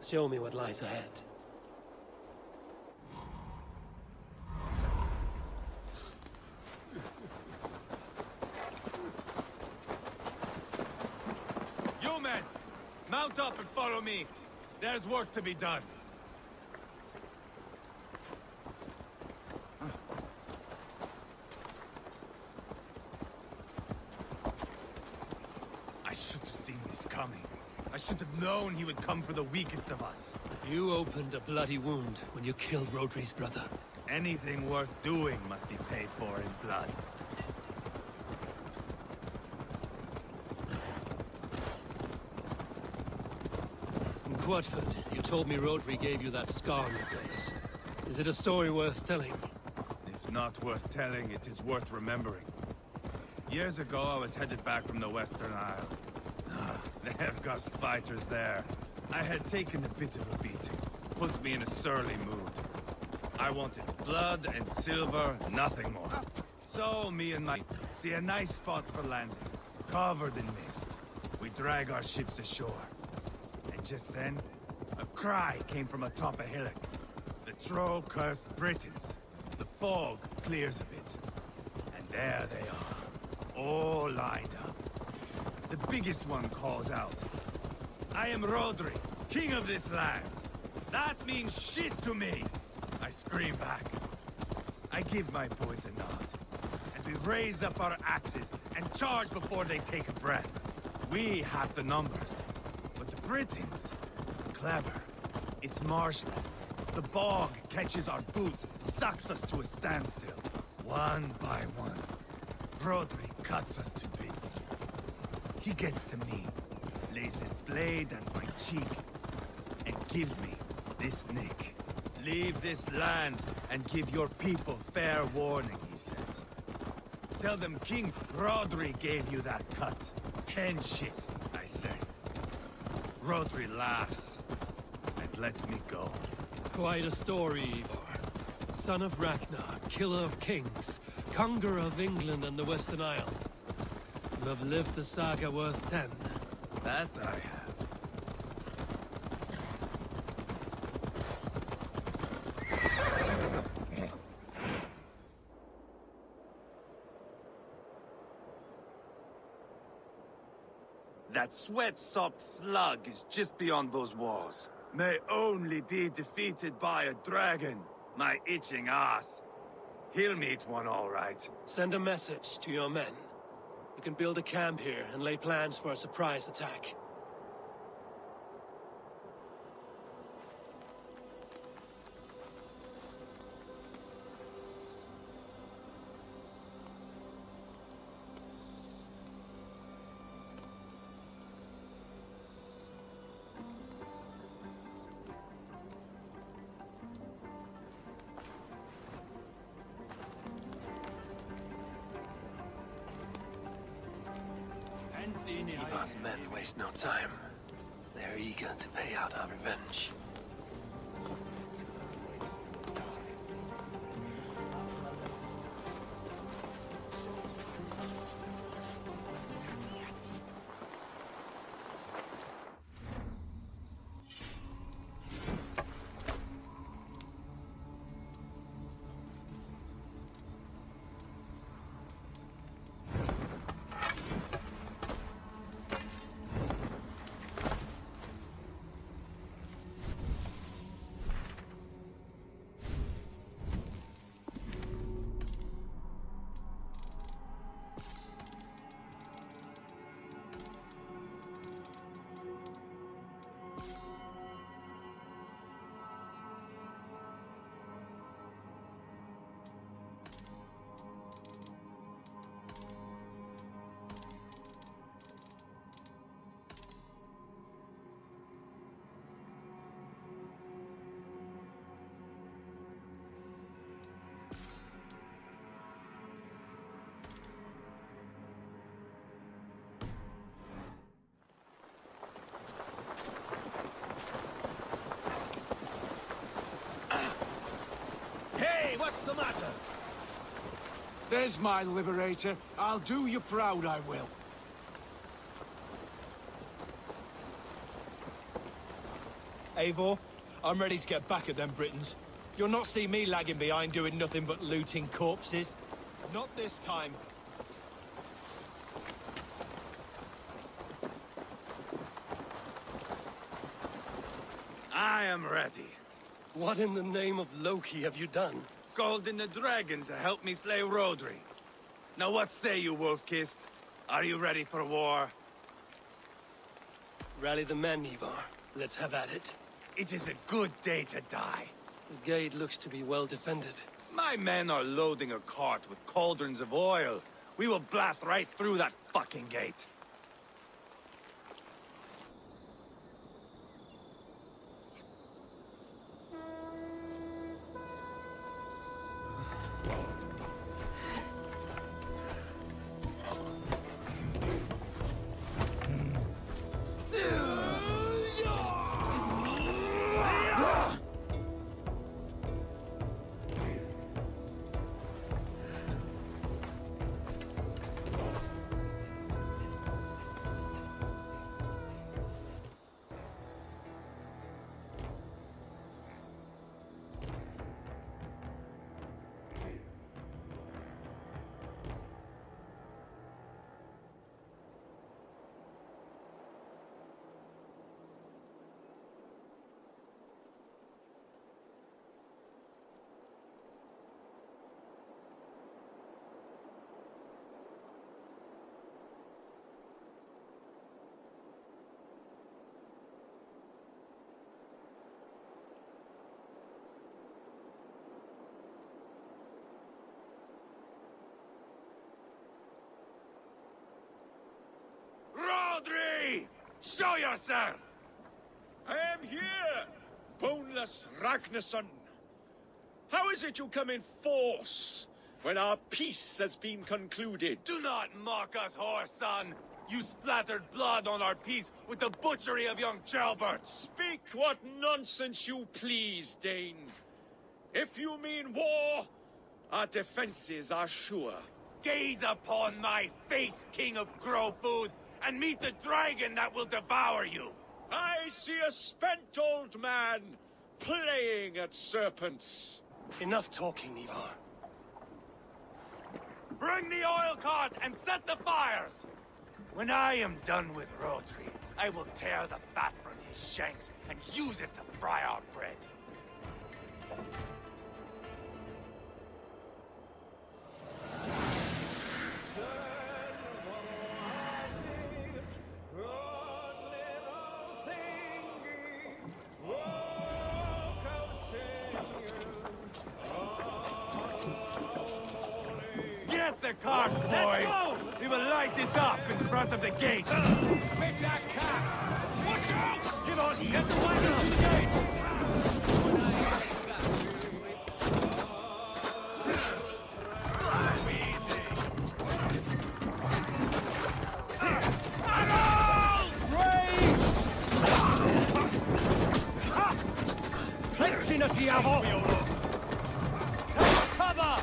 Show me what lies ahead. You men! Mount up and follow me. There's work to be done. I should have seen this coming. I should have known he would come for the weakest of us. You opened a bloody wound when you killed Rhodri's brother. Anything worth doing must be paid for in blood. In Quadford, you told me Rhodri gave you that scar on your face. Is it a story worth telling? If not worth telling, it is worth remembering. Years ago, I was headed back from the Western Isle. They've got fighters there. I had taken a bit of a beating. Put me in a surly mood. I wanted blood and silver, nothing more. So, me and my see a nice spot for landing, covered in mist. We drag our ships ashore. And just then, a cry came from atop a hillock. The troll cursed Britons. The fog clears a bit. And there they are, all lined up. The biggest one calls out, "I am Rhodri, king of this land. That means shit to me!" I scream back. I give my boys a nod, and we raise up our axes and charge before they take a breath. We have the numbers, but the Britons, clever. It's marshland. The bog catches our boots, sucks us to a standstill. One by one, Rhodri cuts us to bits. He gets to me, lays his blade at my cheek, and gives me this nick. "Leave this land and give your people fair warning," he says. "Tell them King Rhodri gave you that cut." "Hen shit," I say. Rhodri laughs and lets me go. Quite a story, Eivor. Son of Ragnar, killer of kings, conqueror of England and the Western Isle. You have lived the saga worth 10. That I have. That sweat-sopped slug is just beyond those walls. May only be defeated by a dragon, my itching ass. He'll meet one all right. Send a message to your men. You can build a camp here and lay plans for a surprise attack. Ivar's men waste no time. They're eager to pay out our revenge. What's the matter? There's my liberator. I'll do you proud, I will. Eivor. I'm ready to get back at them Britons. You'll not see me lagging behind doing nothing but looting corpses. Not this time. I am ready. What in the name of Loki have you done? Called in the dragon to help me slay Rhodri. Now what say you, Wolf-Kissed? Are you ready for war? Rally the men, Ivar. Let's have at it. It is a good day to die. The gate looks to be well defended. My men are loading a cart with cauldrons of oil. We will blast right through that fucking gate. Rhodri! Show yourself! I am here, boneless Ragnarsson. How is it you come in force when our peace has been concluded? Do not mock us, whoreson! You splattered blood on our peace with the butchery of young Ceolbert! Speak what nonsense you please, Dane. If you mean war, our defenses are sure. Gaze upon my face, King of Grow Food, and meet the dragon that will devour you! I see a spent old man playing at serpents. Enough talking, Ivar. Bring the oil cart and set the fires! When I am done with Rhodri, I will tear the fat from his shanks and use it to fry our bread. Get the cart, boys! We will light it up in front of the gate! With that cat! Watch out! Get on! Get the wagon to the gate! Let's in at the avo! Take cover!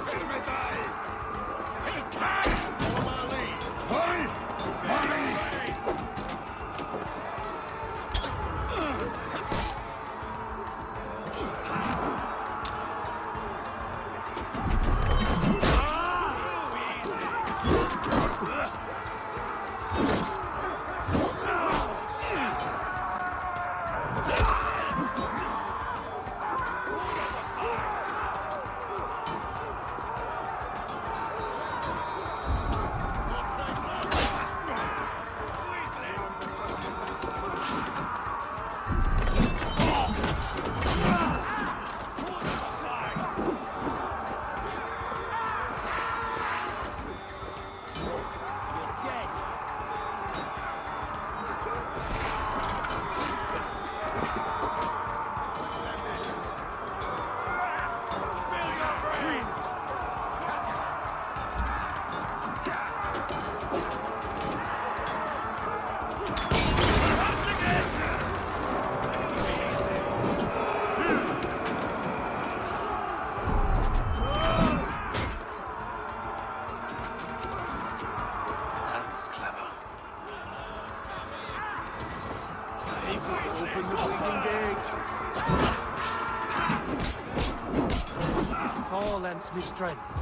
Permetai! engaged. Thor lends me strength.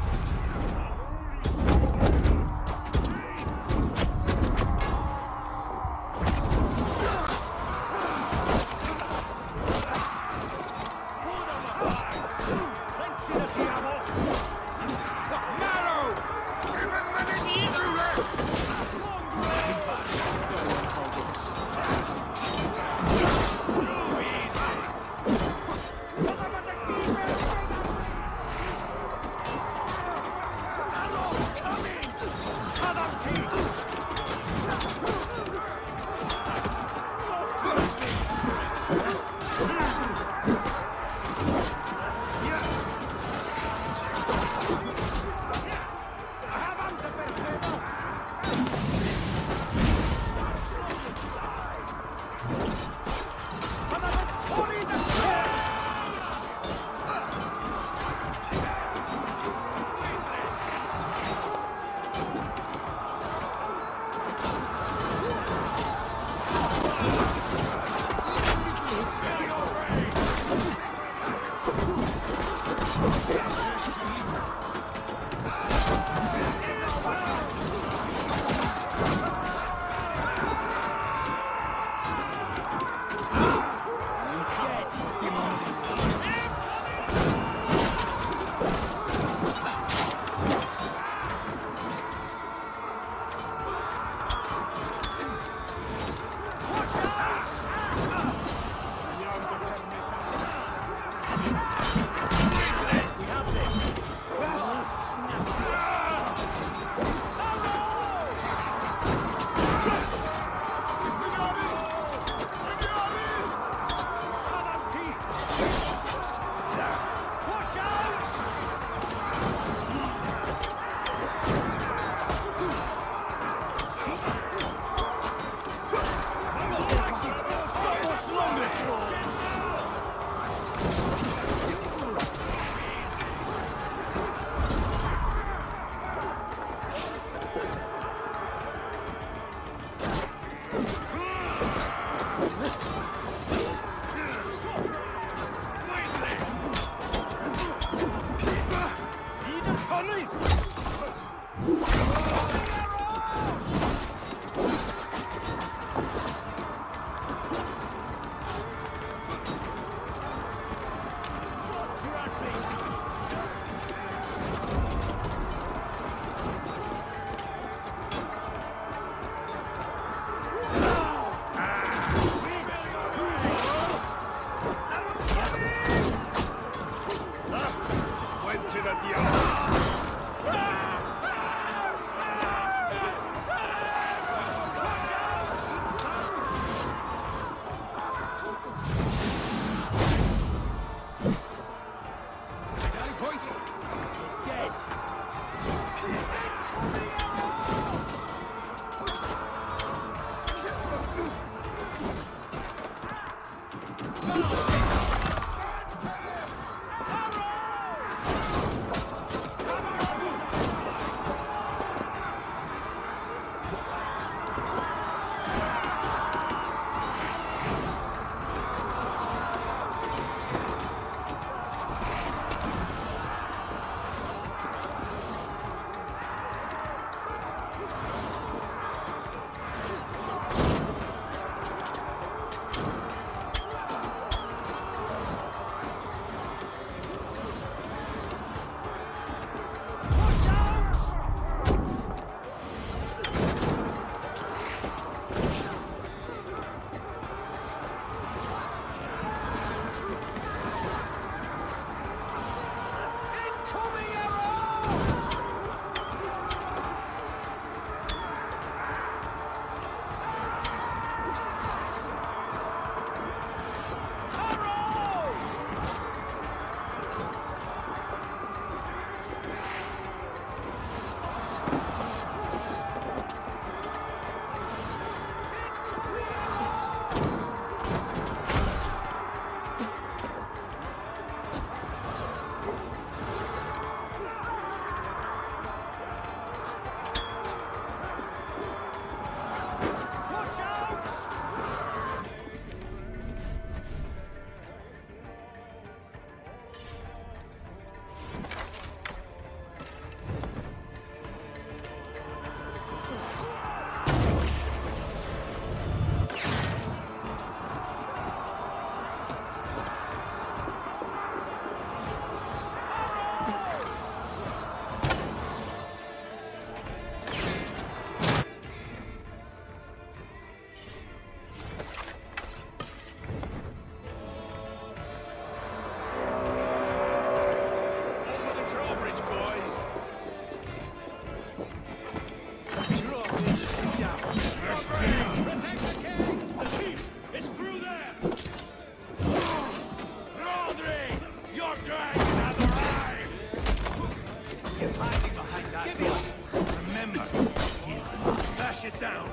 down!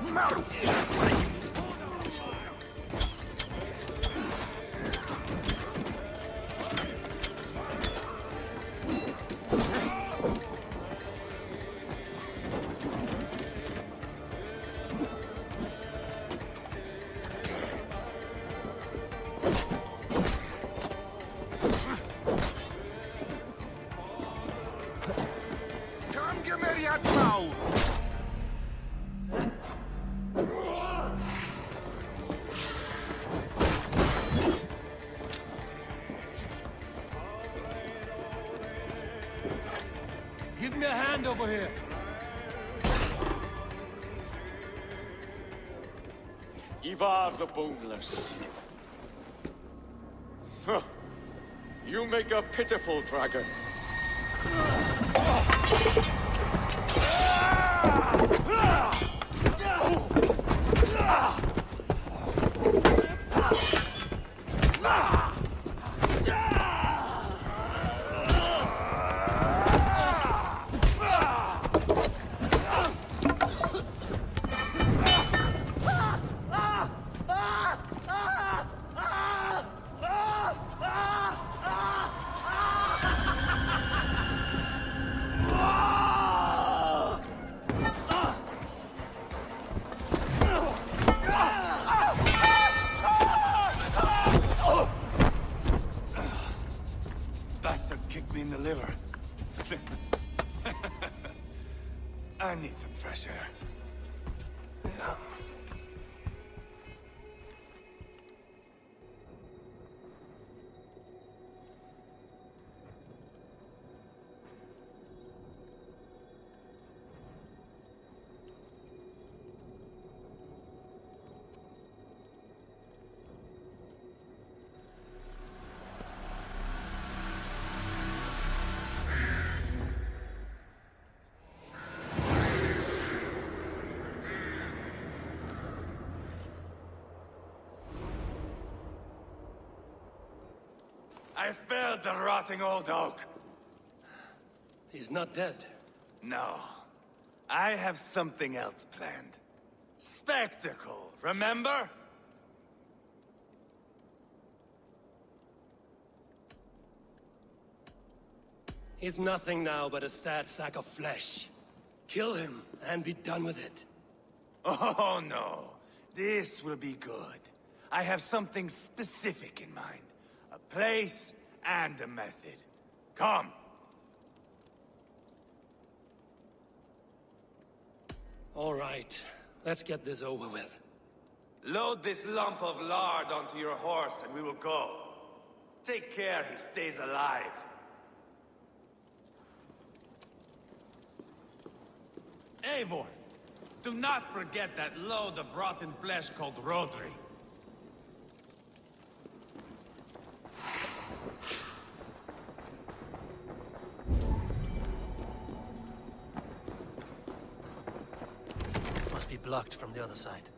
Give me a hand over here. Ivar the Boneless. Huh. You make a pitiful dragon. Bastard kicked me in the liver. I need some fresh air. Yeah. I felled the rotting old oak. He's not dead. No. I have something else planned. Spectacle, remember? He's nothing now but a sad sack of flesh. Kill him and be done with it. Oh no. This will be good. I have something specific in mind. A place and a method. Come. All right, let's get this over with. Load this lump of lard onto your horse and we will go. Take care he stays alive. Eivor, do not forget that load of rotten flesh called Rhodri. Must be blocked from the other side.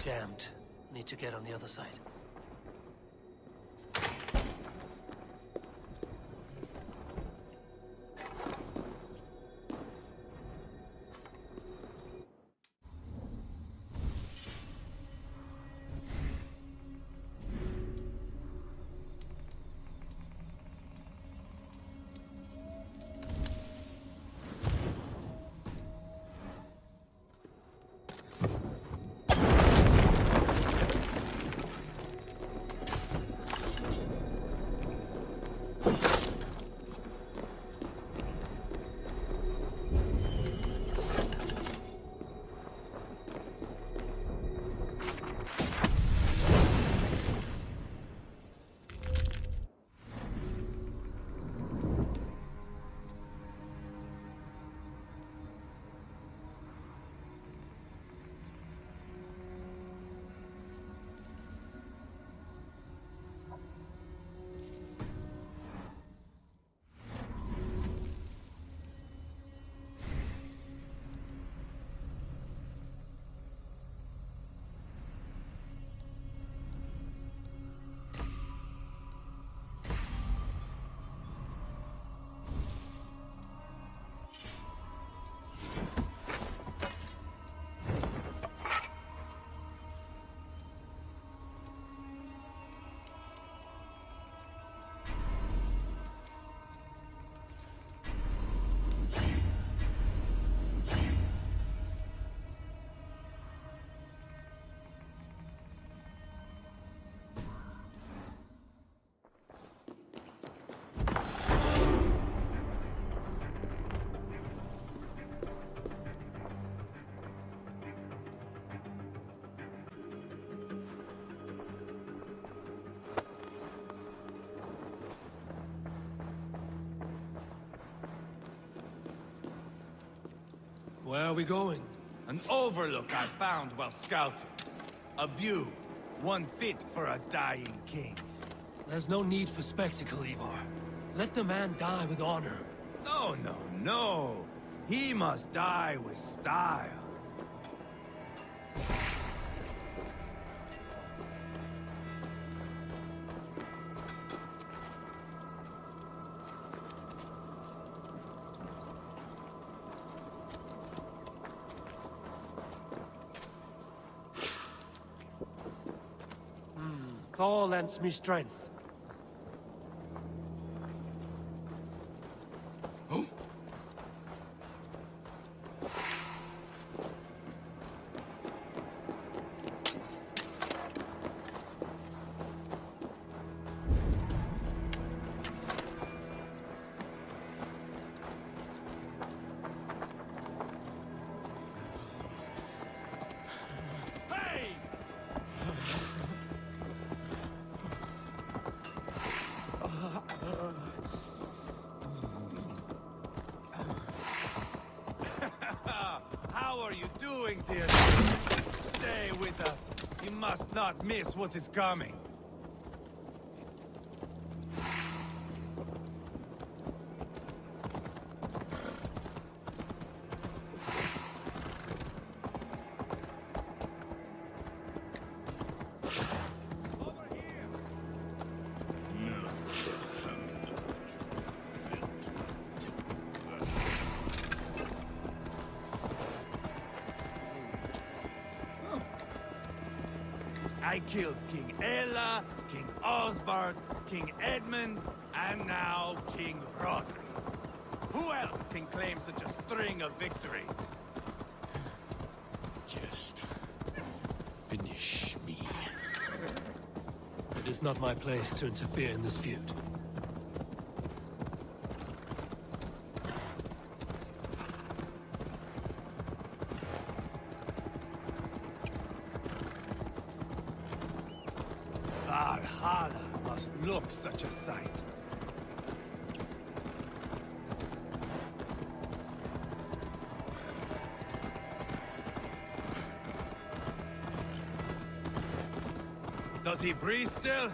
Jammed. Need to get on the other side. Where are we going? An overlook I found while scouting. A view, one fit for a dying king. There's no need for spectacle, Eivor. Let the man die with honor. No, no, no. He must die with style. Thor lends me strength. How are you doing, dear? Stay with us. You must not miss what is coming. I killed King Ella, King Osbert, King Edmund, and now King Rhodri. Who else can claim such a string of victories? Just finish me. It is not my place to interfere in this feud. Valhalla must look such a sight. Does he breathe still?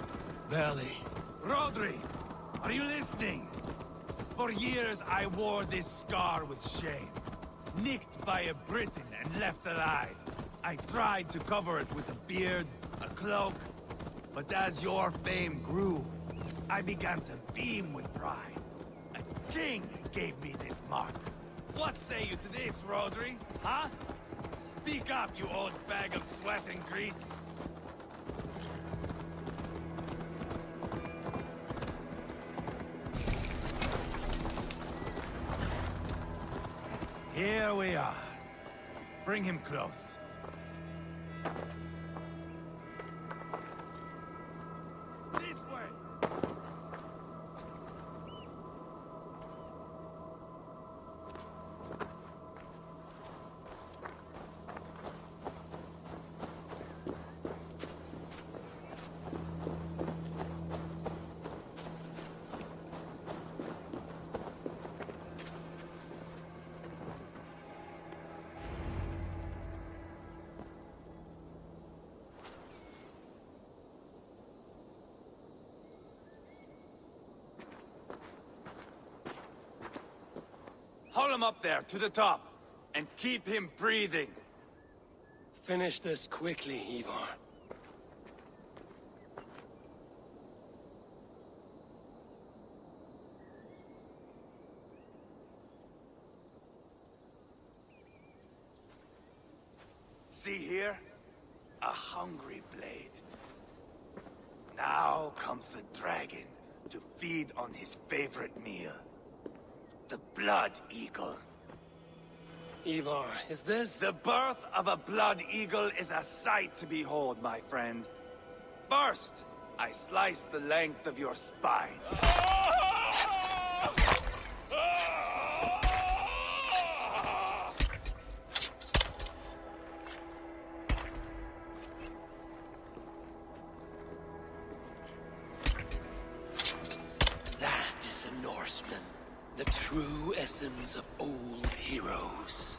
Barely. Rhodri, are you listening? For years I wore this scar with shame. Nicked by a Briton and left alive. I tried to cover it with a beard, a cloak, but as your fame grew, I began to beam with pride. A king gave me this mark. What say you to this, Rhodri? Huh? Speak up, you old bag of sweat and grease. Here we are. Bring him close. This way! Hold him up there, to the top, and keep him breathing. Finish this quickly, Eivor. See here? A hungry blade. Now comes the dragon to feed on his favorite meal. The blood eagle. Eivor, is this... The birth of a blood eagle is a sight to behold, my friend. First, I slice the length of your spine. That is a Norseman. The true essence of old heroes.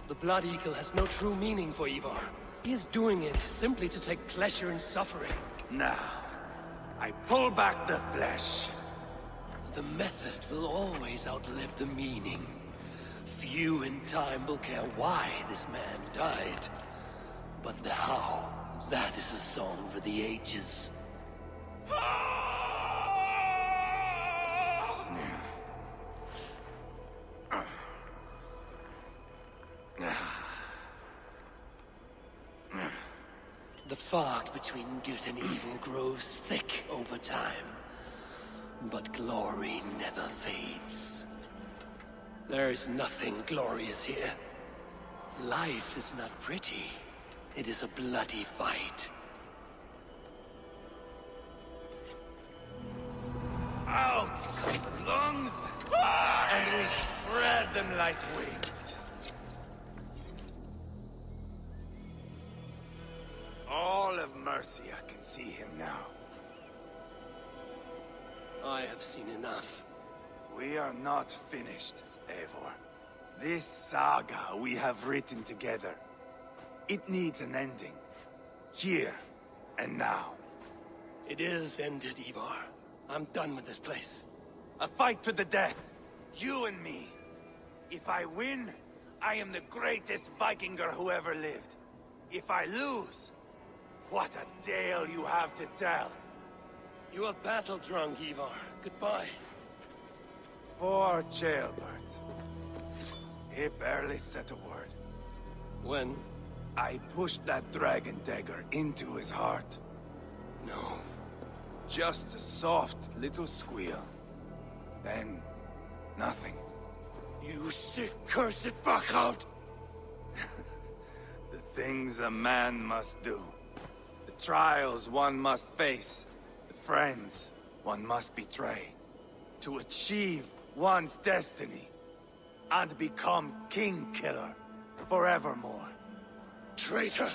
The Blood Eagle has no true meaning for Ivar. He is doing it simply to take pleasure in suffering. Now, I pull back the flesh. The method will always outlive the meaning. Few in time will care why this man died. But the how, that is a song for the ages. The fog between good and evil grows thick over time. But glory never fades. There is nothing glorious here. Life is not pretty. It is a bloody fight. Out, lungs, and we spread them like wings. All of Mercia can see him now. I have seen enough. We are not finished, Eivor. This saga we have written together, it needs an ending. Here and now. It is ended, Ivar. I'm done with this place. A fight to the death. You and me. If I win, I am the greatest Vikinger who ever lived. If I lose, what a tale you have to tell. You are battle-drunk, Ivar. Goodbye. Poor Ceolbert. He barely said a word. When? I pushed that dragon dagger into his heart. No. Just a soft little squeal. Then, nothing. You sick, cursed fuck-out! The things a man must do. The trials one must face. The friends one must betray. To achieve one's destiny. And become king-killer forevermore. Traitor!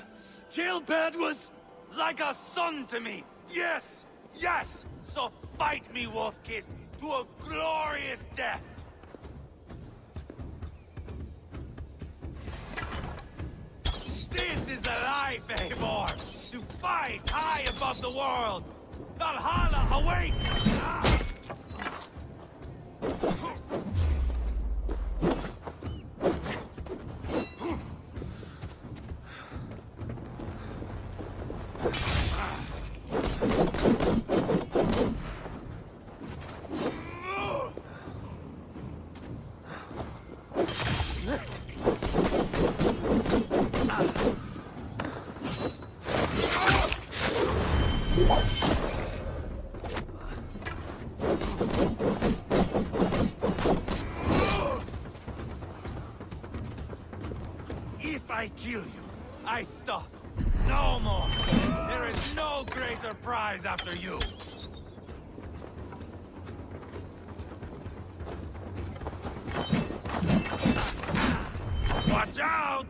Ceolbert was... Like a son to me! Yes! Yes! So fight me, Wolf-Kissed, to a glorious death! This is a life, Eivor! To fight high above the world! Valhalla awaits! If I kill you, I stop. No more. There is no greater prize after you. Watch out!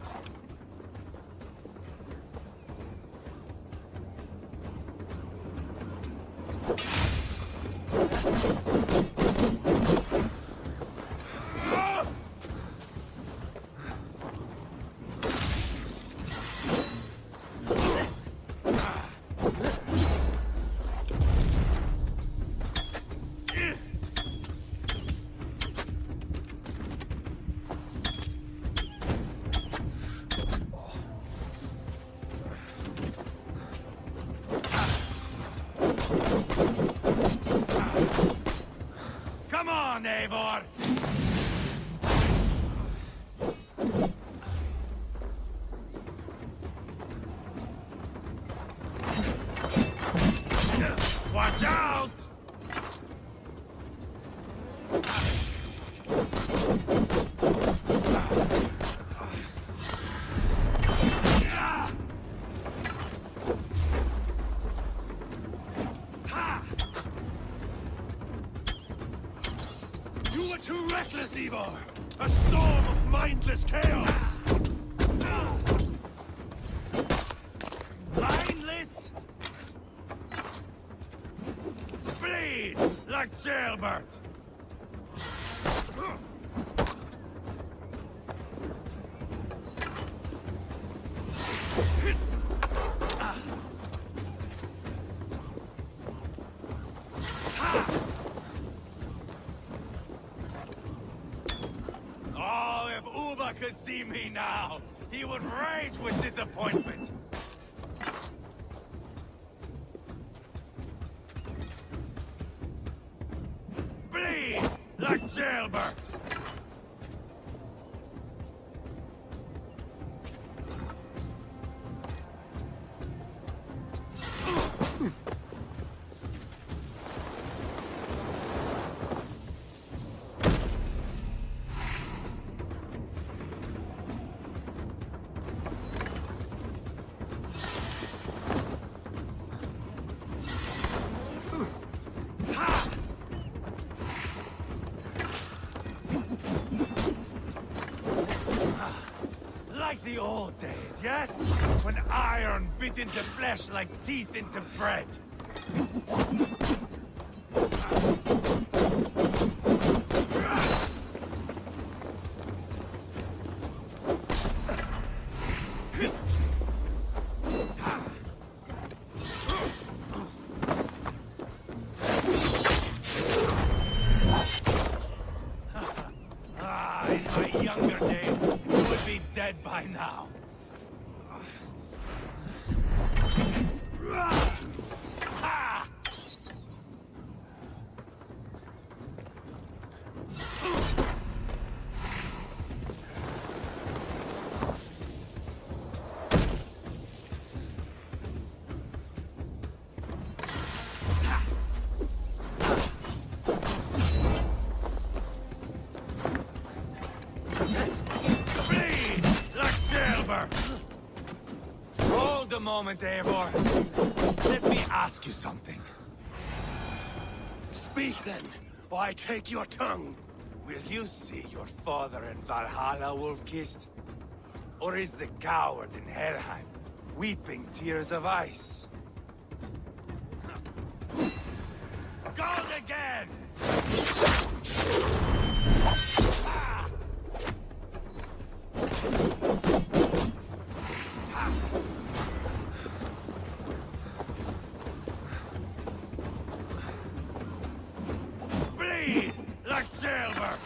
Come on, Eivor! Watch out! You were too reckless, Ivar! A storm of mindless chaos! Mindless? Bleed like Ceolbert! Eivor could see me now, he would rage with disappointment. Bleed like Ceolbert. Like the old days, yes? When iron bit into flesh like teeth into bread. In my younger days, you would be dead by now. Bleed like Ceolbert. Hold a moment, Eivor. Let me ask you something. Speak then, or I take your tongue. Will you see your father in Valhalla wolf-kissed? Or is the coward in Helheim weeping tears of ice? Gold again! Ah! Bleed like Ceolbert!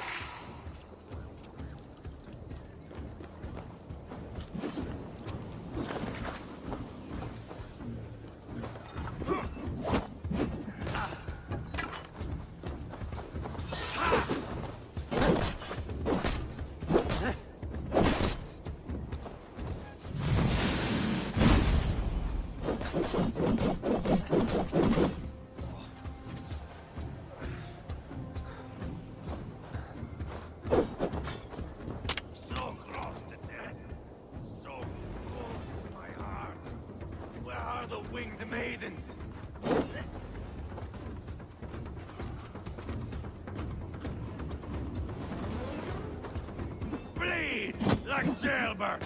So close to death. So close to my heart. Where are the winged maidens? Bleed like Ceolbert!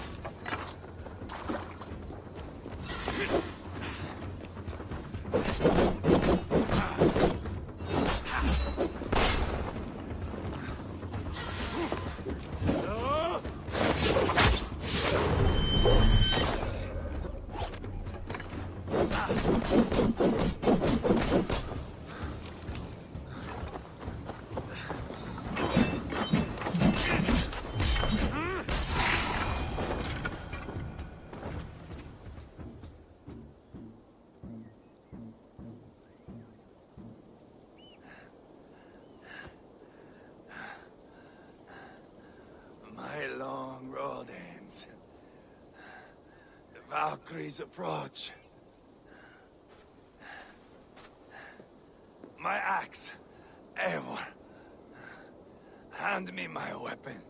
My long road ends. The Valkyries approach. My axe, Eivor. Hand me my weapon.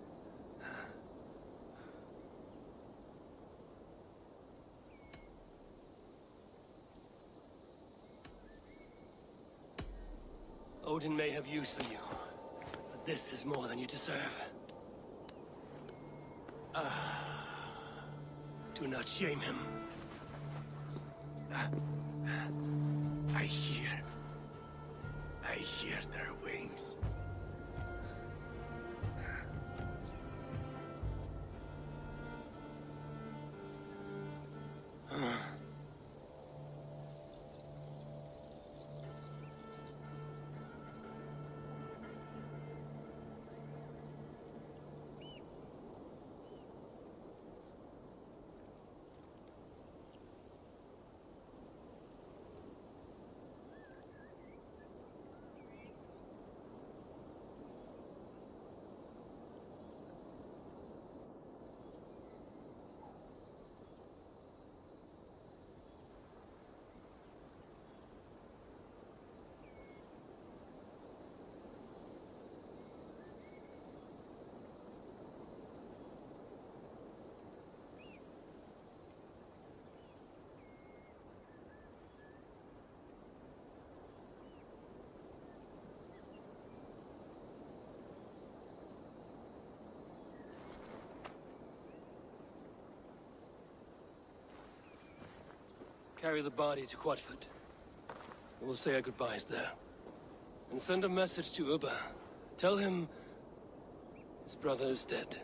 Odin may have use for you, but this is more than you deserve. Do not shame him. I hear their wings. Carry the body to Quatford. We'll say our goodbyes there. And send a message to Uba. Tell him his brother is dead.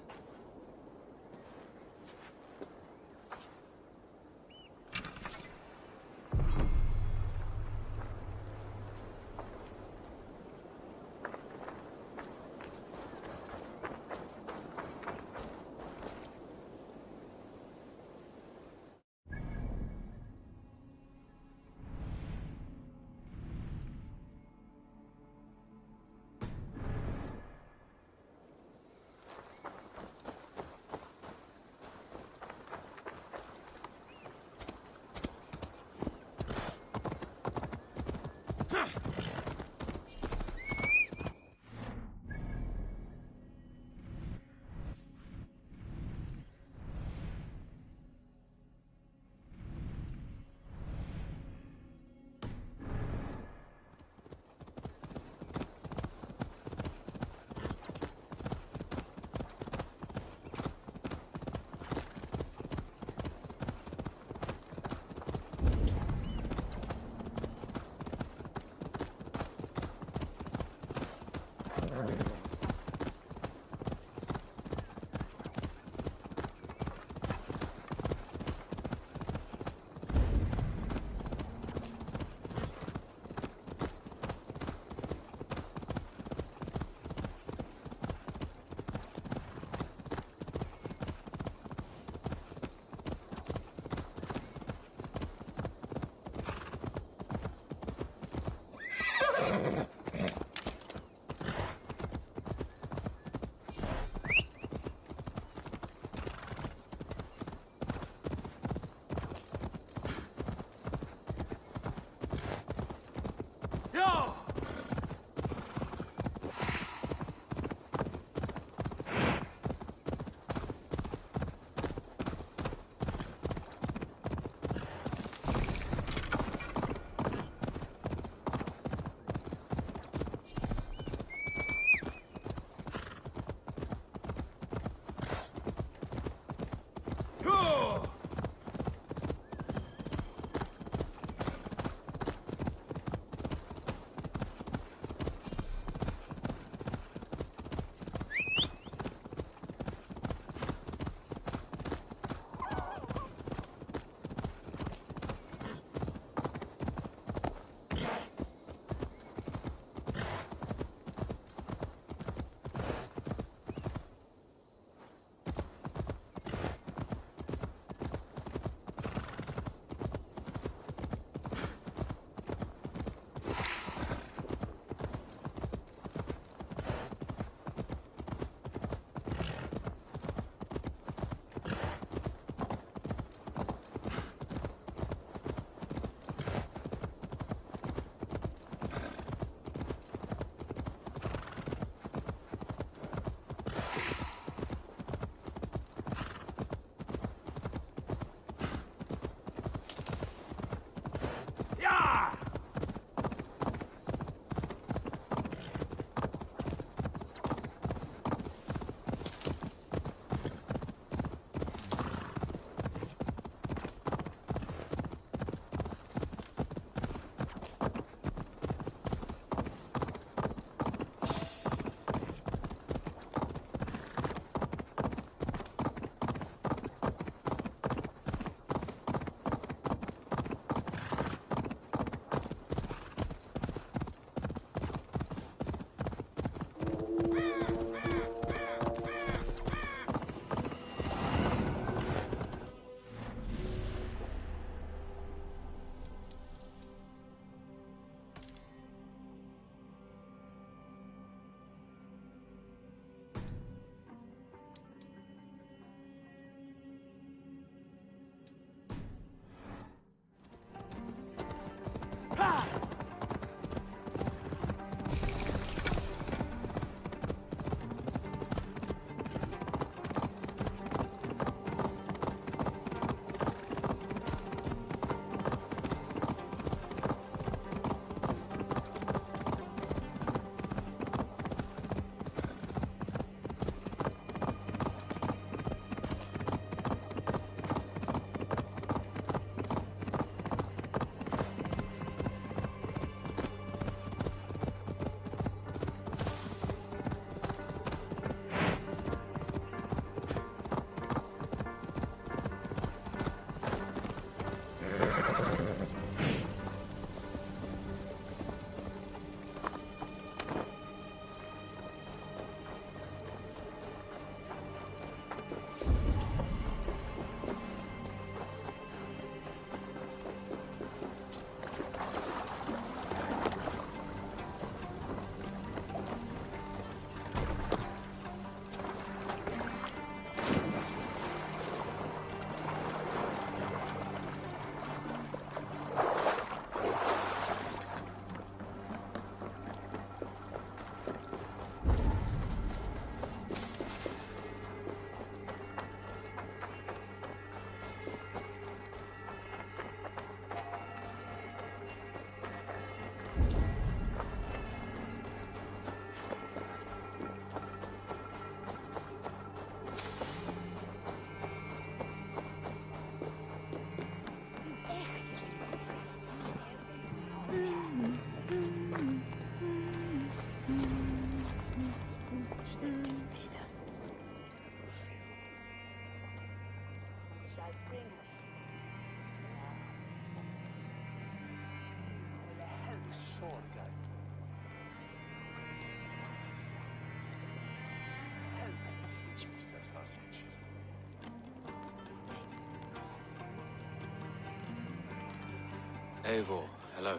Eivor, hello.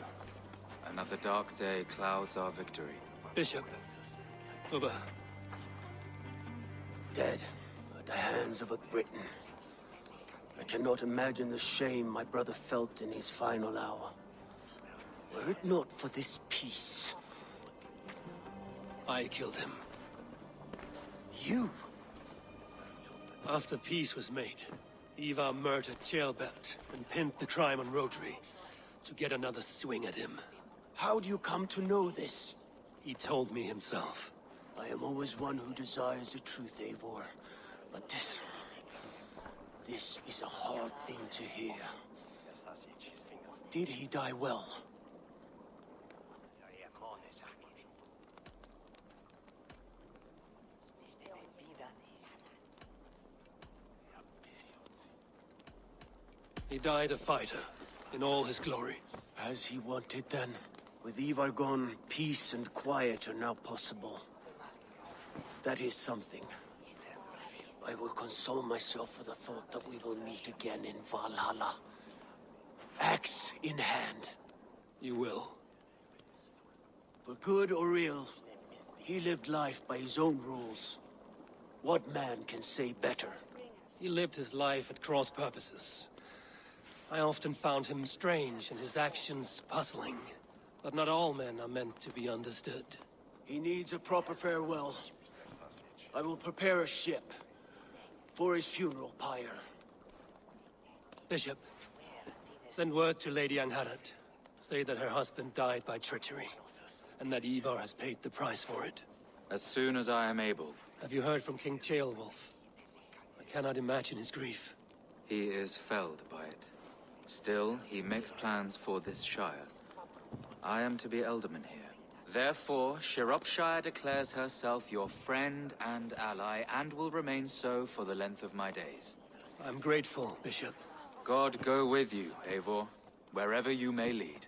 Another dark day clouds our victory. Bishop. Uber. Dead at the hands of a Briton. I cannot imagine the shame my brother felt in his final hour. Were it not for this peace. I killed him. You? After peace was made, Ivar murdered Ceolbert and pinned the crime on Rhodri to get another swing at him. How do you come to know this? He told me himself. I am always one who desires the truth, Eivor. But this is a hard thing to hear. Did he die well? He died a fighter, in all his glory. As he wanted then. With Ivar gone, peace and quiet are now possible. That is something. I will console myself for the thought that we will meet again in Valhalla. Axe in hand. You will. For good or ill, he lived life by his own rules. What man can say better? He lived his life at cross purposes. I often found him strange and his actions puzzling. But not all men are meant to be understood. He needs a proper farewell. I will prepare a ship for his funeral pyre. Bishop, send word to Lady Angharad. Say that her husband died by treachery, and that Ivar has paid the price for it. As soon as I am able. Have you heard from King Ceolwulf? I cannot imagine his grief. He is felled by it. Still, he makes plans for this shire. I am to be Elderman here. Therefore, Shropshire declares herself your friend and ally, and will remain so for the length of my days. I'm grateful, Bishop. God go with you, Eivor, wherever you may lead.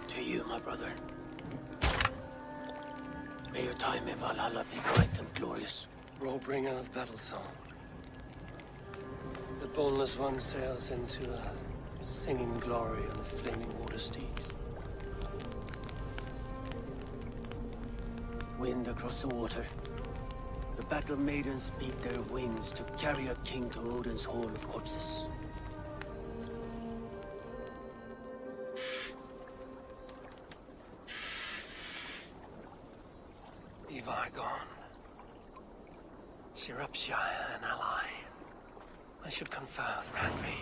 To you, my brother. May your time in Valhalla be bright and glorious. Bringer of battle song. The boneless one sails into a singing glory on a flaming water steed. Wind across the water. The battle maidens beat their wings to carry a king to Odin's hall of corpses. Ivar gone. Shropshire an ally. I should confer with Rhodri.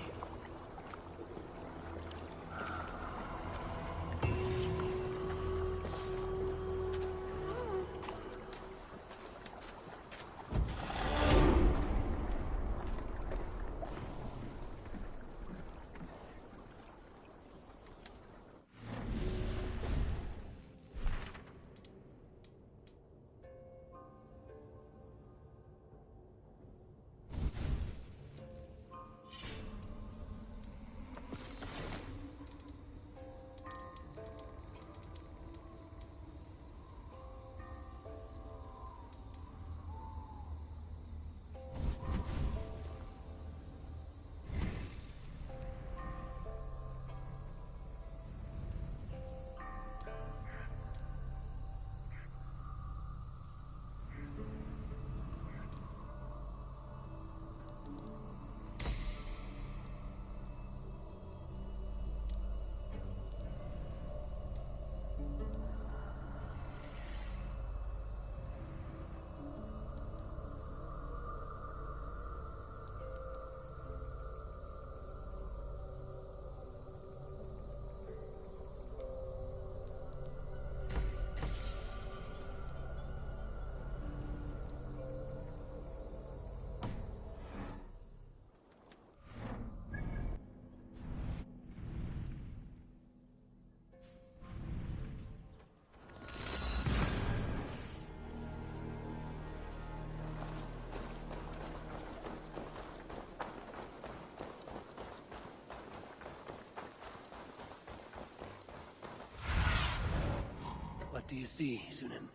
you see, Sunan.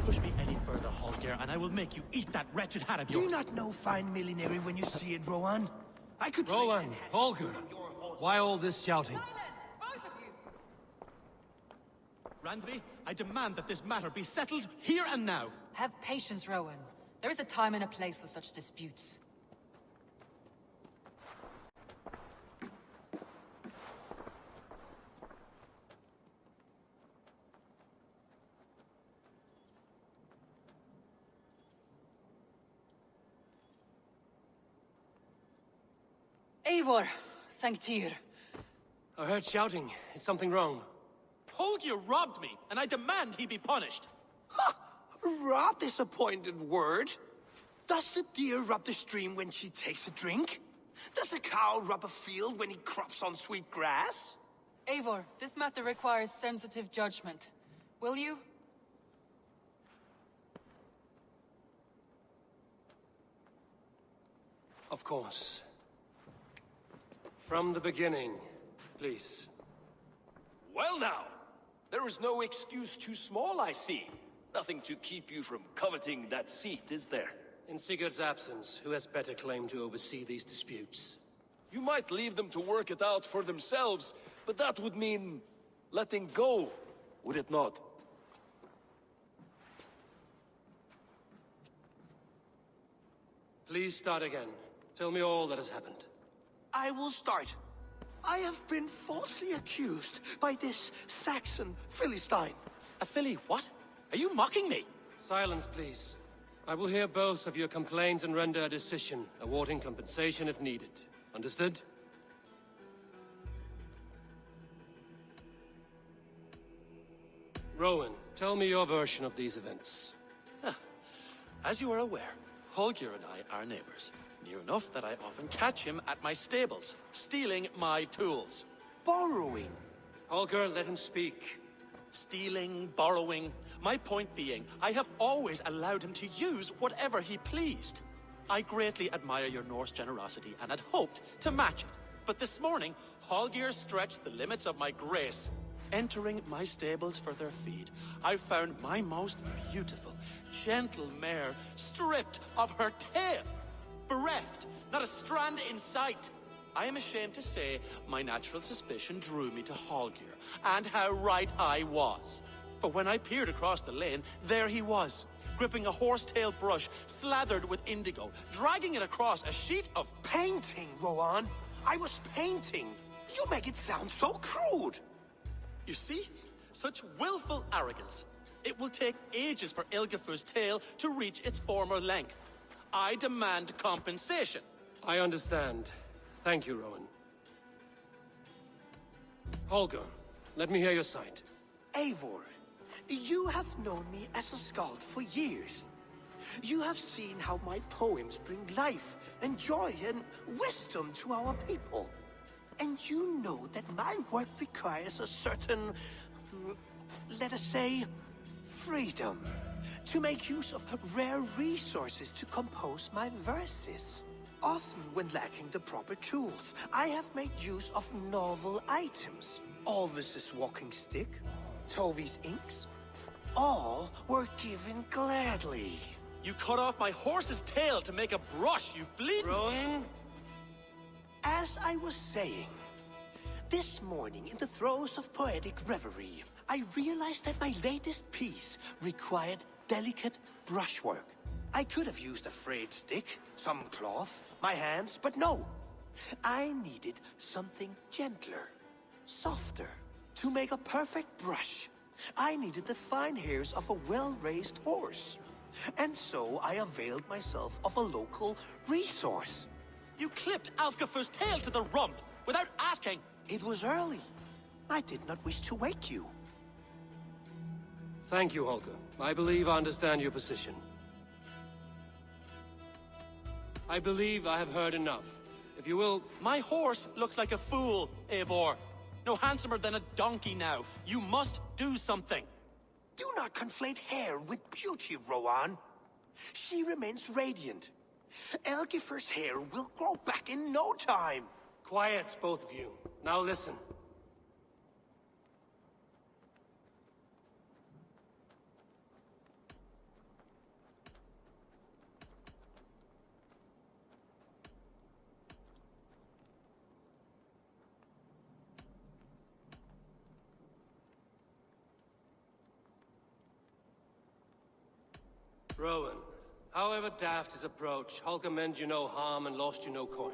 Push me any further, Holger, and I will make you eat that wretched hat of yours. Do you not know fine millinery when you see it, Rowan? I could... Rowan, Holger, why all this shouting? Randvi, I demand that this matter be settled here and now. Have patience, Rowan. There is a time and a place for such disputes. Eivor, thank Tyr. I heard shouting. Is something wrong? Holger robbed me, and I demand he be punished. Rot disappointed word. Does the deer rub the stream when she takes a drink? Does a cow rub a field when he crops on sweet grass? Eivor, this matter requires sensitive judgment. Will you? Of course. From the beginning, please. Well now, there is no excuse too small, I see. Nothing to keep you from coveting that seat, is there? In Sigurd's absence, who has better claim to oversee these disputes? You might leave them to work it out for themselves, but that would mean letting go, would it not? Please start again. Tell me all that has happened. I will start. I have been falsely accused by this Saxon Philistine. A filly what? Are you mocking me? Silence, please. I will hear both of your complaints and render a decision, awarding compensation if needed. Understood? Rowan, tell me your version of these events. As you are aware, Holger and I are neighbors. Near enough that I often catch him at my stables, stealing my tools. Borrowing. Holger, let him speak. Stealing, borrowing. My point being, I have always allowed him to use whatever he pleased. I greatly admire your Norse generosity and had hoped to match it. But this morning, Holger stretched the limits of my grace. Entering my stables for their feed, I found my most beautiful, gentle mare stripped of her tail. Bereft, not a strand in sight. I am ashamed to say my natural suspicion drew me to Holger, and how right I was. For when I peered across the lane, there he was, gripping a horsetail brush slathered with indigo, dragging it across a sheet of Painting, Rowan. I was painting. You make it sound so crude. You see? Such willful arrogance. It will take ages for Ilgefu's tail to reach its former length. I demand compensation. I understand. Thank you, Rowan. Holger, let me hear your side. Eivor, you have known me as a skald for years. You have seen how my poems bring life and joy and wisdom to our people. And you know that my work requires a certain, let us say, freedom. To make use of rare resources to compose my verses. Often when lacking the proper tools, I have made use of novel items. Alvis's walking stick, Tovi's inks, all were given gladly. You cut off my horse's tail to make a brush, you bleeding... Rowan? As I was saying, this morning in the throes of poetic reverie, I realized that my latest piece required delicate brushwork. I could have used a frayed stick, some cloth, my hands, but no. I needed something gentler, softer. To make a perfect brush, I needed the fine hairs of a well-raised horse. And so I availed myself of a local resource. You clipped Alfgafu's tail to the rump without asking. It was early. I did not wish to wake you. Thank you, Holger. I believe I understand your position. I believe I have heard enough. If you will... My horse looks like a fool, Eivor. No handsomer than a donkey now. You must do something. Do not conflate hair with beauty, Rowan. She remains radiant. Elgifer's hair will grow back in no time. Quiet, both of you. Now listen. Rowan, however daft his approach, Holger meant you no harm and lost you no coin.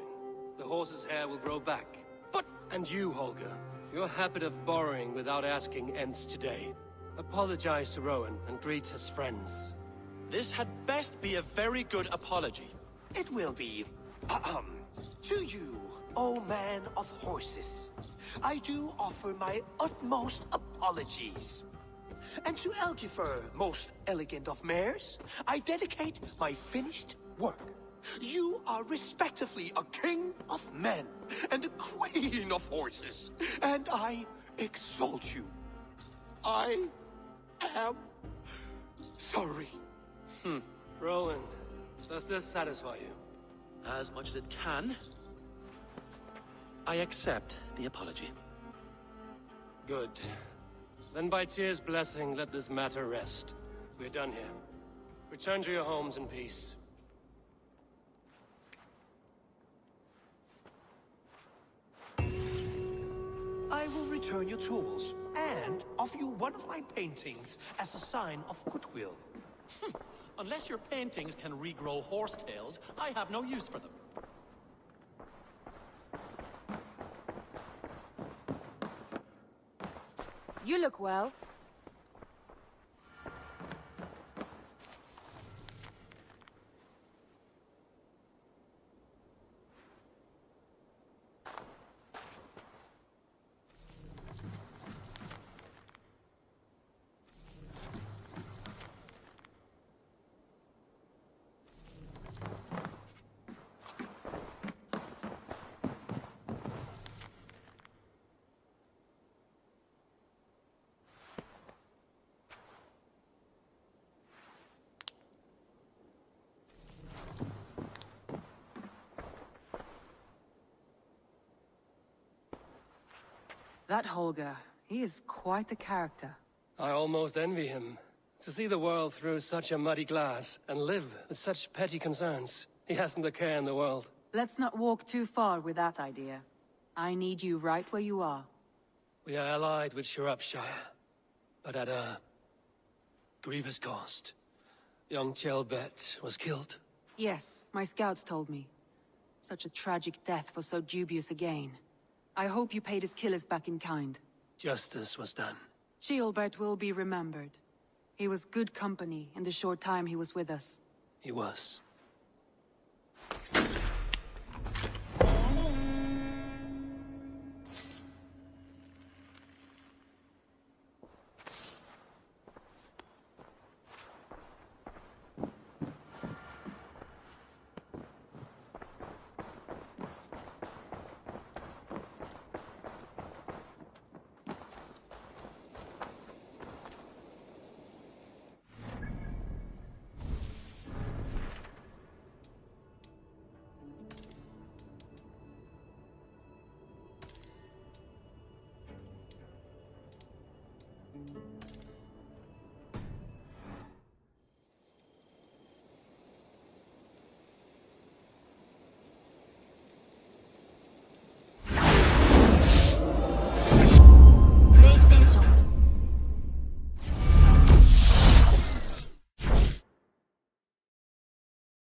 The horse's hair will grow back. But... And you, Holger, your habit of borrowing without asking ends today. Apologize to Rowan and greet his friends. This had best be a very good apology. It will be. To you, O man of horses, I do offer my utmost apologies. And to Elgifer, most elegant of mares, I dedicate my finished work. You are respectively a king of men and a queen of horses, and I exalt you. I am sorry. Rowan, does this satisfy you? As much as it can. I accept the apology. Good. Then by Tyr's blessing, let this matter rest. We're done here. Return to your homes in peace. I will return your tools, and offer you one of my paintings as a sign of goodwill. Unless your paintings can regrow horsetails, I have no use for them. You look well. That Holger, he is quite a character. I almost envy him. To see the world through such a muddy glass and live with such petty concerns. He hasn't a care in the world. Let's not walk too far with that idea. I need you right where you are. We are allied with Shropshire, but at a grievous cost. Young Ceolbert was killed. Yes, my scouts told me. Such a tragic death for so dubious a gain. I hope you paid his killers back in kind. Justice was done. Ceolbert will be remembered. He was good company in the short time he was with us. He was.